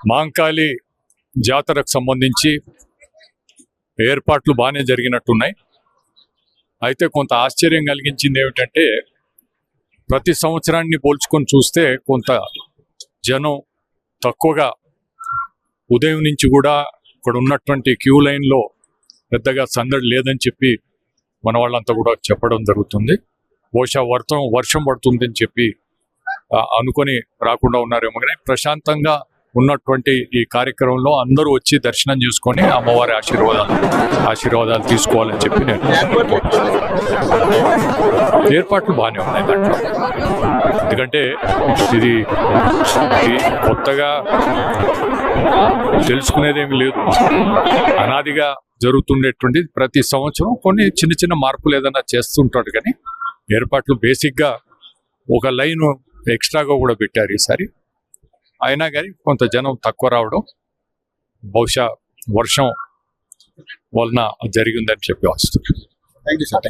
మాంకాళి జాతరకు సంబంధించి ఏర్పాట్లు బాగానే జరిగినట్టున్నాయి. అయితే కొంత ఆశ్చర్యం కలిగించింది ఏమిటంటే, ప్రతి సంవత్సరాన్ని పోల్చుకొని చూస్తే కొంత జనం తక్కువగా, ఉదయం నుంచి కూడా ఇక్కడ ఉన్నటువంటి క్యూ లైన్లో పెద్దగా సందడి లేదని చెప్పి మన వాళ్ళంతా కూడా చెప్పడం జరుగుతుంది. బహుశా వర్షం పడుతుందని చెప్పి అనుకొని రాకుండా ఉన్నారేమో, కానీ ప్రశాంతంగా ఉన్నటువంటి ఈ కార్యక్రమంలో అందరూ వచ్చి దర్శనం చేసుకొని అమ్మవారి ఆశీర్వాదాలు తీసుకోవాలని చెప్పి నేను ఏర్పాట్లు బాగానే ఉన్నాయి దాంట్లో. ఎందుకంటే ఇది కొత్తగా తెలుసుకునేదేమీ లేదు, అనాదిగా జరుగుతుండేటువంటి ప్రతి సంవత్సరం కొన్ని చిన్న చిన్న మార్పులు ఏదైనా చేస్తుంటాడు. కానీ ఏర్పాట్లు బేసిక్గా ఒక లైన్ ఎక్స్ట్రాగా కూడా పెట్టారు ఈసారి. అయినా కానీ కొంత జనం తక్కువ రావడం బహుశా వర్షం వలన జరిగిందని చెప్పి వస్తుంది. Thank you sir.